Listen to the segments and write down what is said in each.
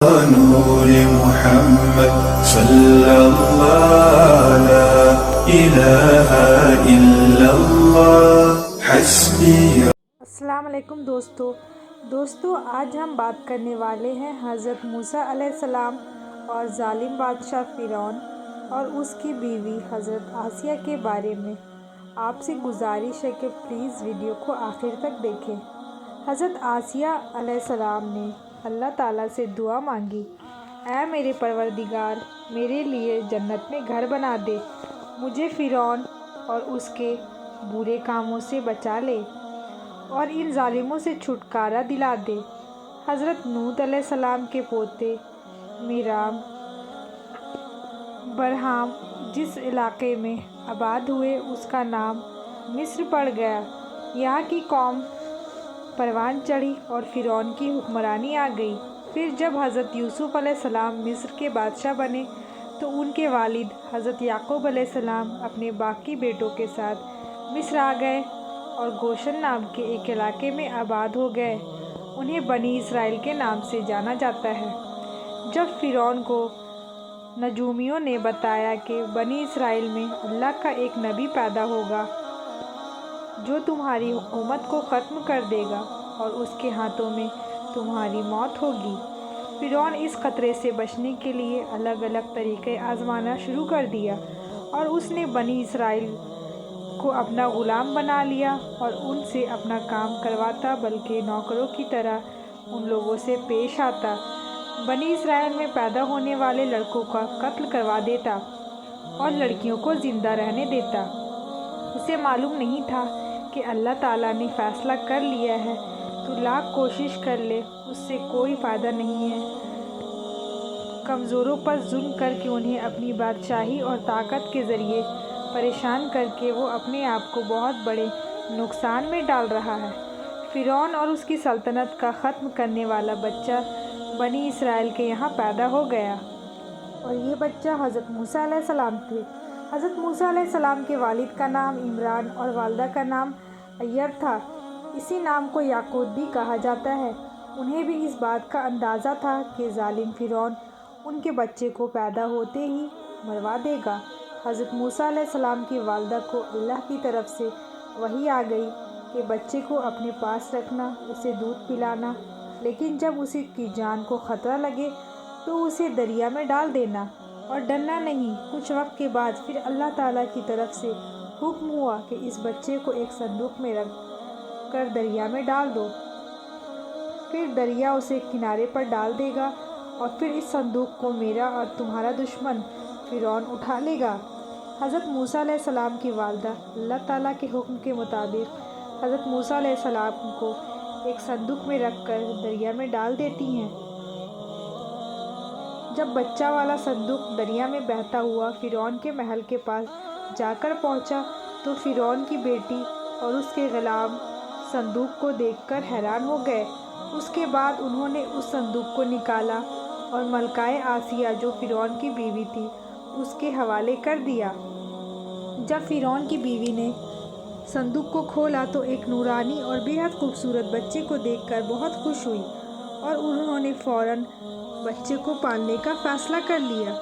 نور محمد صلی اللہ لا الہ الا اللہ حسبی۔ السلام علیکم دوستو آج ہم بات کرنے والے ہیں حضرت موسیٰ علیہ السلام اور ظالم بادشاہ فرعون اور اس کی بیوی حضرت آسیہ کے بارے میں۔ آپ سے گزارش ہے کہ پلیز ویڈیو کو آخر تک دیکھیں۔ حضرت آسیہ علیہ السلام نے اللہ تعالیٰ سے دعا مانگی، اے میرے پروردگار، میرے لیے جنت میں گھر بنا دے، مجھے فرعون اور اس کے برے کاموں سے بچا لے اور ان ظالموں سے چھٹکارا دلا دے۔ حضرت نوح علیہ السلام کے پوتے میرام برہم جس علاقے میں آباد ہوئے اس کا نام مصر پڑ گیا۔ یہاں کی قوم پروان چڑھی اور فرعون کی حکمرانی آ گئی۔ پھر جب حضرت یوسف علیہ السلام مصر کے بادشاہ بنے تو ان کے والد حضرت یعقوب علیہ السلام اپنے باقی بیٹوں کے ساتھ مصر آ گئے اور گوشن نام کے ایک علاقے میں آباد ہو گئے۔ انہیں بنی اسرائیل کے نام سے جانا جاتا ہے۔ جب فرعون کو نجومیوں نے بتایا کہ بنی اسرائیل میں اللہ کا ایک نبی پیدا ہوگا جو تمہاری حکومت کو ختم کر دے گا اور اس کے ہاتھوں میں تمہاری موت ہوگی، فرعون اس خطرے سے بچنے کے لیے الگ الگ طریقے آزمانا شروع کر دیا اور اس نے بنی اسرائیل کو اپنا غلام بنا لیا اور ان سے اپنا کام کرواتا، بلکہ نوکروں کی طرح ان لوگوں سے پیش آتا۔ بنی اسرائیل میں پیدا ہونے والے لڑکوں کا قتل کروا دیتا اور لڑکیوں کو زندہ رہنے دیتا۔ اسے معلوم نہیں تھا کہ اللہ تعالیٰ نے فیصلہ کر لیا ہے تو لاکھ کوشش کر لے اس سے کوئی فائدہ نہیں ہے۔ کمزوروں پر ظلم کر کے انہیں اپنی بادشاہی اور طاقت کے ذریعے پریشان کر کے وہ اپنے آپ کو بہت بڑے نقصان میں ڈال رہا ہے۔ فرعون اور اس کی سلطنت کا ختم کرنے والا بچہ بنی اسرائیل کے یہاں پیدا ہو گیا اور یہ بچہ حضرت موسیٰ علیہ السلام تھے۔ حضرت موسیٰ علیہ السلام کے والد کا نام عمران اور والدہ کا نام ایّر تھا۔ اسی نام کو یعقوب بھی کہا جاتا ہے۔ انہیں بھی اس بات کا اندازہ تھا کہ ظالم فرعون ان کے بچے کو پیدا ہوتے ہی مروا دے گا۔ حضرت موسیٰ علیہ السلام کی والدہ کو اللہ کی طرف سے وحی آ گئی کہ بچے کو اپنے پاس رکھنا، اسے دودھ پلانا، لیکن جب اسے کی جان کو خطرہ لگے تو اسے دریا میں ڈال دینا اور ڈرنا نہیں۔ کچھ وقت کے بعد پھر اللہ تعالیٰ کی طرف سے حکم ہوا کہ اس بچے کو ایک صندوق میں رکھ کر دریا میں ڈال دو، پھر دریا اسے کنارے پر ڈال دے گا اور پھر اس صندوق کو میرا اور تمہارا دشمن فرعون اٹھا لے گا۔ حضرت موسیٰ علیہ السلام کی والدہ اللہ تعالیٰ کے حکم کے مطابق حضرت موسیٰ علیہ السلام کو ایک صندوق میں رکھ کر دریا میں ڈال دیتی ہیں۔ جب بچہ والا صندوق دریا میں بہتا ہوا فرعون کے محل کے پاس جا کر پہنچا تو فرعون کی بیٹی اور اس کے غلام صندوق کو دیکھ کر حیران ہو گئے۔ اس کے بعد انہوں نے اس صندوق کو نکالا اور ملکہ آسیہ جو فرعون کی بیوی تھی اس کے حوالے کر دیا۔ جب فرعون کی بیوی نے صندوق کو کھولا تو ایک نورانی اور بے حد خوبصورت بچے کو دیکھ کر بہت خوش ہوئی اور انہوں نے فوراً بچے کو پالنے کا فیصلہ کر لیا۔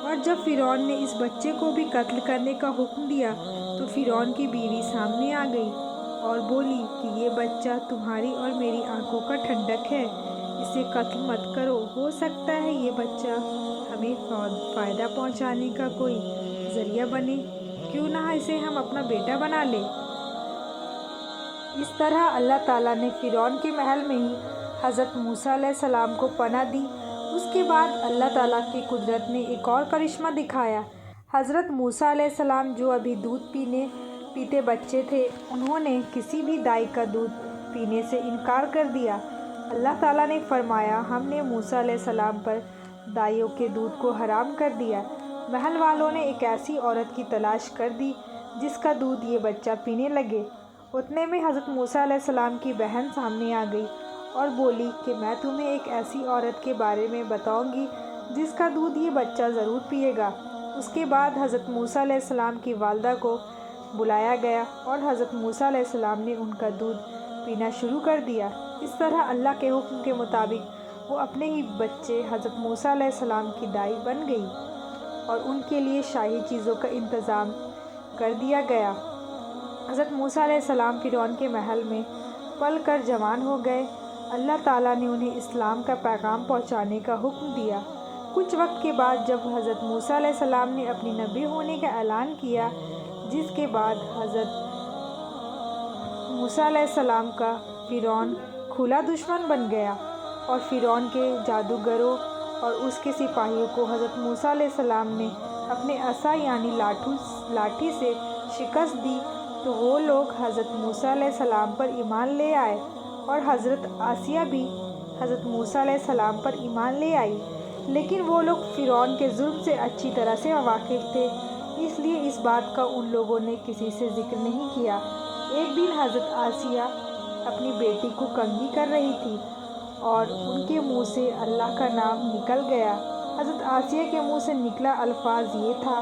اور جب فرعون نے اس بچے کو بھی قتل کرنے کا حکم دیا تو فرعون کی بیوی سامنے آ گئی اور بولی کہ یہ بچہ تمہاری اور میری آنکھوں کا ٹھنڈک ہے، اسے قتل مت کرو، ہو سکتا ہے یہ بچہ ہمیں فائدہ پہنچانے کا کوئی ذریعہ بنے، کیوں نہ اسے ہم اپنا بیٹا بنا لیں۔ اس طرح اللہ تعالیٰ نے فرعون کے محل میں ہی حضرت موسیٰ علیہ السلام کو پناہ دی۔ اس کے بعد اللہ تعالیٰ کی قدرت نے ایک اور کرشمہ دکھایا۔ حضرت موسیٰ علیہ السلام جو ابھی دودھ پیتے بچے تھے، انہوں نے کسی بھی دائی کا دودھ پینے سے انکار کر دیا۔ اللہ تعالیٰ نے فرمایا، ہم نے موسیٰ علیہ السلام پر دائیوں کے دودھ کو حرام کر دیا۔ محل والوں نے ایک ایسی عورت کی تلاش کر دی جس کا دودھ یہ بچہ پینے لگے۔ اتنے میں حضرت موسیٰ علیہ السلام کی بہن سامنے آ گئی اور بولی کہ میں تمہیں ایک ایسی عورت کے بارے میں بتاؤں گی جس کا دودھ یہ بچہ ضرور پیے گا۔ اس کے بعد حضرت موسیٰ علیہ السلام کی والدہ کو بلایا گیا اور حضرت موسیٰ علیہ السلام نے ان کا دودھ پینا شروع کر دیا۔ اس طرح اللہ کے حکم کے مطابق وہ اپنے ہی بچے حضرت موسیٰ علیہ السلام کی دائی بن گئی اور ان کے لیے شاہی چیزوں کا انتظام کر دیا گیا۔ حضرت موسیٰ علیہ السلام فرعون کے محل میں پل کر جوان ہو گئے۔ اللہ تعالیٰ نے انہیں اسلام کا پیغام پہنچانے کا حکم دیا۔ کچھ وقت کے بعد جب حضرت موسیٰ علیہ السلام نے اپنی نبی ہونے کا اعلان کیا، جس کے بعد حضرت موسیٰ علیہ السلام کا فرعون کھلا دشمن بن گیا اور فرعون کے جادوگروں اور اس کے سپاہیوں کو حضرت موسیٰ علیہ السلام نے اپنے عصا یعنی لاٹھی سے شکست دی، تو وہ لوگ حضرت موسیٰ علیہ السلام پر ایمان لے آئے اور حضرت آسیہ بھی حضرت موسیٰ علیہ السلام پر ایمان لے آئی، لیکن وہ لوگ فرعون کے ظلم سے اچھی طرح سے واقف تھے، اس لیے اس بات کا ان لوگوں نے کسی سے ذکر نہیں کیا۔ ایک دن حضرت آسیہ اپنی بیٹی کو کنگھی کر رہی تھی اور ان کے منہ سے اللہ کا نام نکل گیا۔ حضرت آسیہ کے منہ سے نکلا الفاظ یہ تھا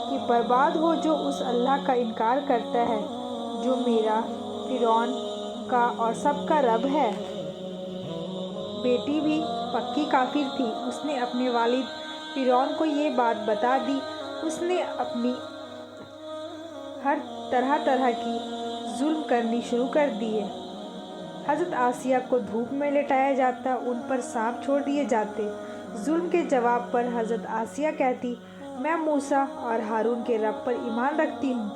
کہ برباد ہو جو اس اللہ کا انکار کرتا ہے جو میرا، فرعون کا اور سب کا رب ہے۔ بیٹی بھی پکی کافر تھی، اس نے اپنے والد فرعون کو یہ بات بتا دی۔ اس نے اپنی ہر طرح کی ظلم کرنی شروع کر دیے۔ حضرت آسیہ کو دھوپ میں لٹایا جاتا، ان پر سانپ چھوڑ دیے جاتے۔ ظلم کے جواب پر حضرت آسیہ کہتی، میں موسیٰ اور ہارون کے رب پر ایمان رکھتی ہوں۔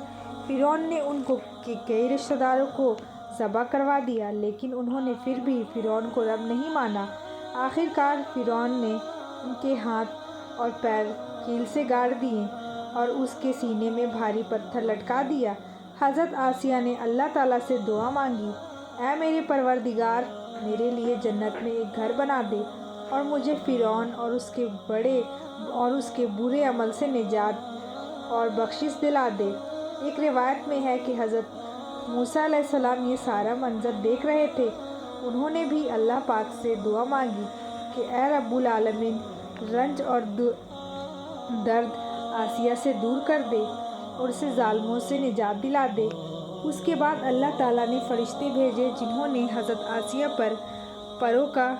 فرعون نے ان کو کئی رشتہ داروں کو ذبح کروا دیا، لیکن انہوں نے پھر بھی فرعون کو رب نہیں مانا۔ آخر کار فرعون نے ان کے ہاتھ اور پیر کیل سے گاڑ دیے اور اس کے سینے میں بھاری پتھر لٹکا دیا۔ حضرت آسیہ نے اللہ تعالیٰ سے دعا مانگی، اے میرے پروردگار، میرے لیے جنت میں ایک گھر بنا دے اور مجھے فرعون اور اس کے برے عمل سے نجات اور بخشش دلا دے۔ ایک روایت میں ہے کہ حضرت موسیٰ علیہ السلام یہ سارا منظر دیکھ رہے تھے۔ انہوں نے بھی اللہ پاک سے دعا مانگی کہ اے رب العالمین، رنج اور درد آسیہ سے دور کر دے اور اسے ظالموں سے نجات دلا دے۔ اس کے بعد اللہ تعالیٰ نے فرشتے بھیجے جنہوں نے حضرت آسیہ پر پروں کا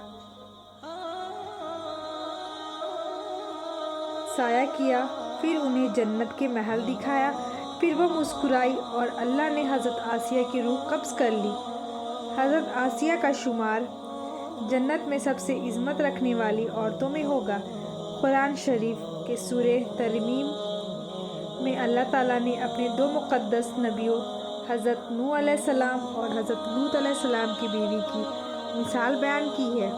سایہ کیا، پھر انہیں جنت کے محل دکھایا، پھر وہ مسکرائی اور اللہ نے حضرت آسیہ کی روح قبض کر لی۔ حضرت آسیہ کا شمار جنت میں سب سے عظمت رکھنے والی عورتوں میں ہوگا۔ قرآن شریف کے سورہ ترمیم میں اللہ تعالیٰ نے اپنے دو مقدس نبیوں حضرت نوح علیہ السلام اور حضرت لوط علیہ السلام کی بیوی کی مثال بیان کی ہے،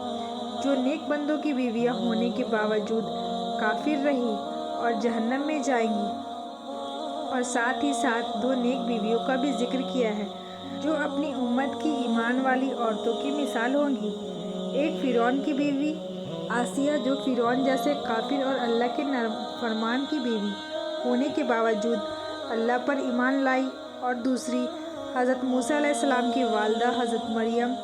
جو نیک بندوں کی بیویاں ہونے کے باوجود کافر رہی اور جہنم میں جائیں گی، اور ساتھ ہی ساتھ دو نیک بیویوں کا بھی ذکر کیا ہے جو اپنی امت کی ایمان والی عورتوں کی مثال ہوں گی۔ ایک فرعون کی بیوی آسیہ جو فرعون جیسے کافر اور اللہ کے فرمان کی بیوی ہونے کے باوجود اللہ پر ایمان لائی، اور دوسری حضرت موسیٰ علیہ السلام کی والدہ حضرت مریم